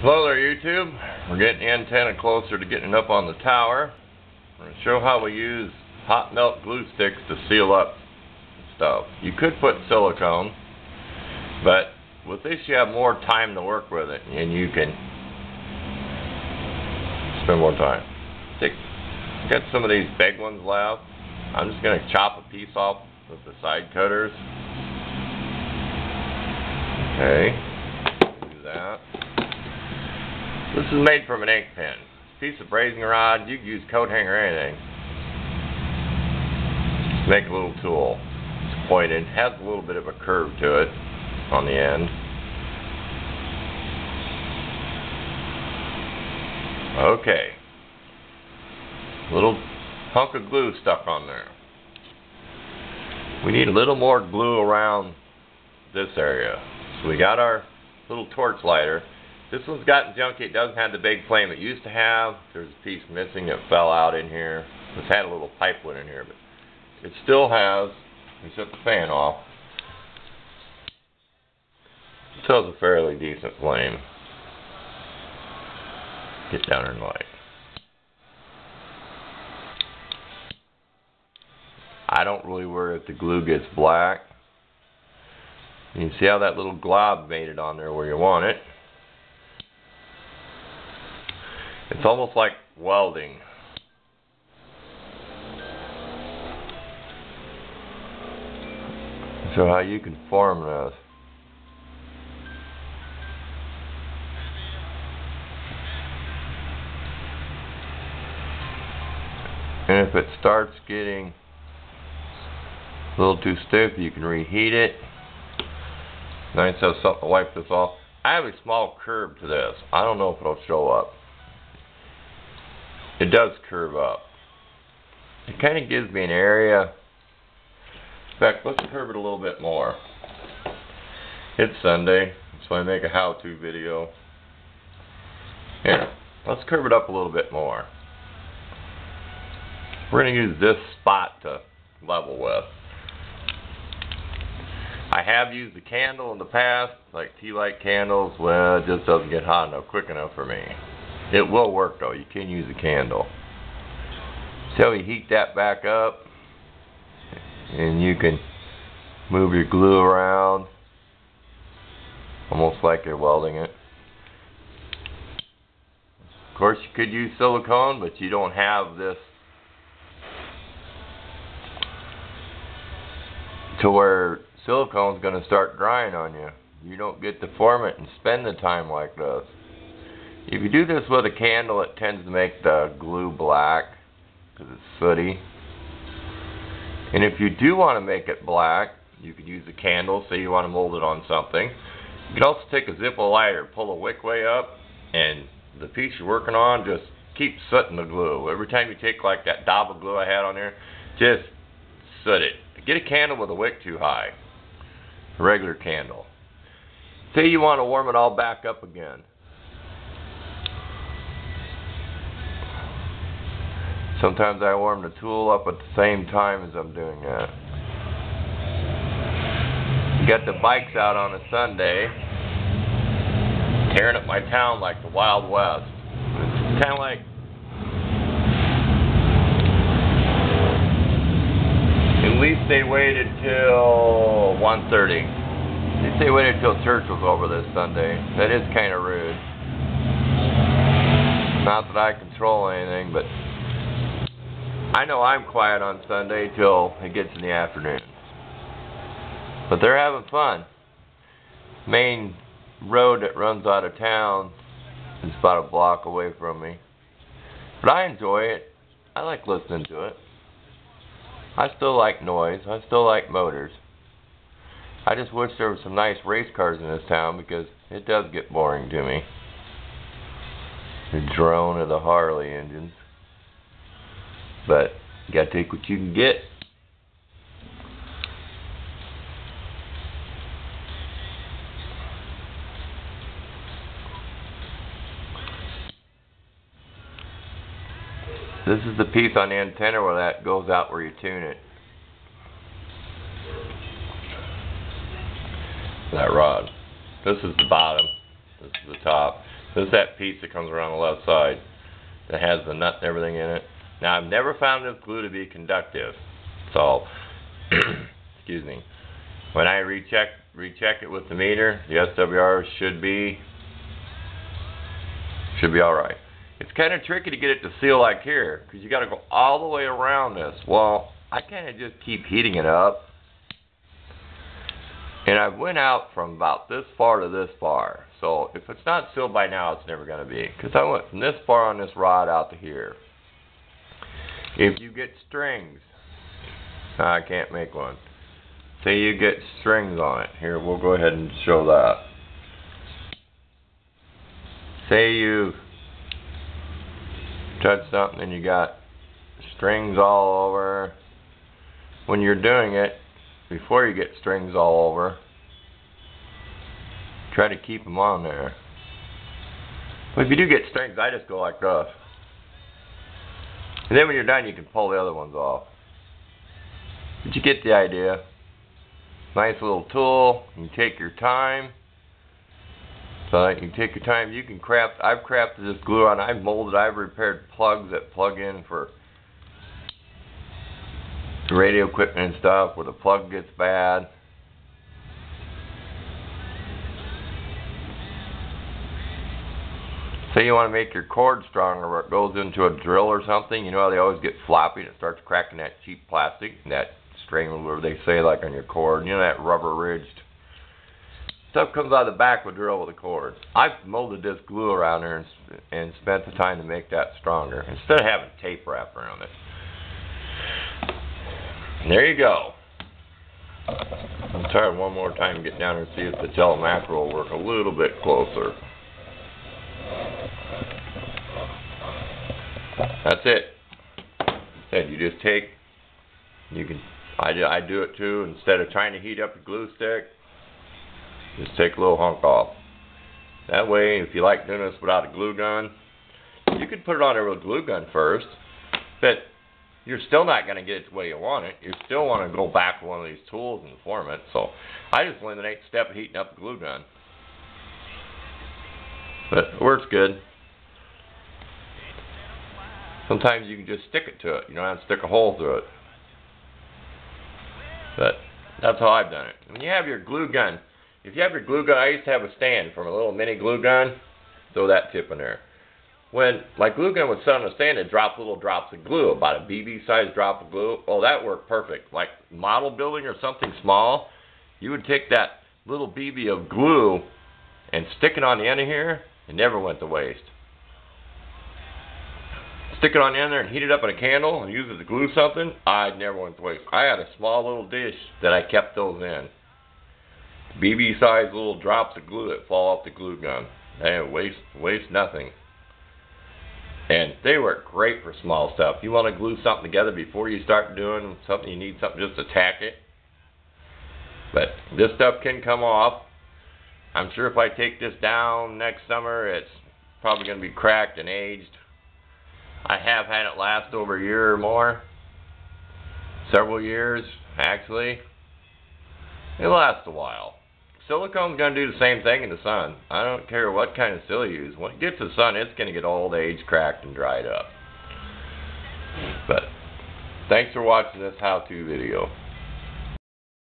Hello there, YouTube. We're getting the antenna closer to getting up on the tower. I'm going to show how we use hot melt glue sticks to seal up stuff. You could put silicone, but with this you have more time to work with it, and you can spend more time. Got some of these big ones left. I'm just going to chop a piece off with the side cutters. Okay, do that. This is made from an ink pen. Piece of brazing rod, you can use coat hanger or anything. Just make a little tool. It's pointed, has a little bit of a curve to it on the end. Okay. Little hunk of glue stuck on there. We need a little more glue around this area. So we got our little torch lighter. This one's gotten junky. It doesn't have the big flame it used to have. There's a piece missing that fell out in here. It's had a little pipe went in here, but it still has. We shut the fan off. It still has a fairly decent flame. Get down there in the light. I don't really worry if the glue gets black. You can see how that little glob made it on there where you want it. It's almost like welding. So how you can form this. And if it starts getting a little too stiff, you can reheat it. Nice to have something to wipe this off. I have a small curve to this. I don't know if it'll show up. It does curve up. It kind of gives me an area. In fact, let's curve it a little bit more. It's Sunday, so I make a how-to video. Here, let's curve it up a little bit more. We're going to use this spot to level with. I have used a candle in the past, like tea light candles. Well, it just doesn't get hot enough, quick enough for me. It will work though. You can use a candle. So you heat that back up, and you can move your glue around, almost like you're welding it. Of course, you could use silicone, but you don't have this to where silicone's going to start drying on you. You don't get to form it and spend the time like this. If you do this with a candle, it tends to make the glue black because it's sooty. And if you do want to make it black, you could use a candle. Say you want to mold it on something. You can also take a Zippo lighter, pull the wick way up, and the piece you're working on just keep sooting the glue. Every time you take like that dab of glue I had on there, just soot it. Get a candle with a wick too high. A regular candle. Say you want to warm it all back up again. Sometimes I warm the tool up at the same time as I'm doing that. You got the bikes out on a Sunday, tearing up my town like the Wild West. It's kind of like at least they waited till 1:30. At least they waited till church was over this Sunday. That is kind of rude. Not that I control anything, but I know I'm quiet on Sunday till it gets in the afternoon. But they're having fun. Main road that runs out of town is about a block away from me. But I enjoy it. I like listening to it. I still like noise. I still like motors. I just wish there were some nice race cars in this town because it does get boring to me. The drone of the Harley engines. But you gotta take what you can get. This is the piece on the antenna where that goes out where you tune it. That rod. This is the bottom. This is the top. This is that piece that comes around the left side that has the nut and everything in it. Now, I've never found this glue to be conductive. So, excuse me. When I recheck it with the meter, the SWR should be alright. It's kind of tricky to get it to seal like here, because you got to go all the way around this. Well, I kind of just keep heating it up. And I went out from about this far to this far. So if it's not sealed by now, it's never going to be. Because I went from this far on this rod out to here. If you get strings, I can't make one. Say you get strings on it. Here, we'll go ahead and show that. Say you touch something and you got strings all over. When you're doing it, before you get strings all over, try to keep them on there. But if you do get strings, I just go like this. And then when you're done, you can pull the other ones off. But you get the idea. Nice little tool. You can take your time. So you can take your time. You can craft. I've crafted this glue on. I've molded. I've repaired plugs that plug in for radio equipment and stuff where the plug gets bad. Say you want to make your cord stronger where it goes into a drill or something. You know how they always get floppy and it starts cracking that cheap plastic, that string, where they say like on your cord. You know that rubber ridged stuff comes out of the back of a drill with a cord. I've molded this glue around there and spent the time to make that stronger instead of having tape wrapped around it. And there you go. I'll try it one more time and get down and see if the telemacro will work a little bit closer. That's it. Said you just take. You can. I do it too. Instead of trying to heat up the glue stick, just take a little hunk off. That way, if you like doing this without a glue gun, you could put it on there with a glue gun first, but you're still not going to get it the way you want it. You still want to go back with one of these tools and form it. So I just eliminate the step of heating up the glue gun. But it works good. Sometimes you can just stick it to it. You don't have to stick a hole through it. But that's how I've done it. When you have your glue gun, if you have your glue gun, I used to have a stand from a little mini glue gun. Throw that tip in there. When my glue gun would sit on the stand, it dropped little drops of glue, about a BB size drop of glue. Oh, that worked perfect. Like model building or something small, you would take that little BB of glue and stick it on the end of here. It never went to waste. Stick it on the end there and heat it up in a candle and use it to glue something. I never went to waste. I had a small little dish that I kept those in. BB size little drops of glue that fall off the glue gun. They waste nothing. And they work great for small stuff. You want to glue something together before you start doing something, you need something just to tack it. But this stuff can come off. I'm sure if I take this down next summer, it's probably going to be cracked and aged. I have had it last over a year or more. Several years, actually. It lasts a while. Silicone's going to do the same thing in the sun. I don't care what kind of sil you use. When it gets to the sun, it's going to get old, aged, cracked, and dried up. But thanks for watching this how-to video.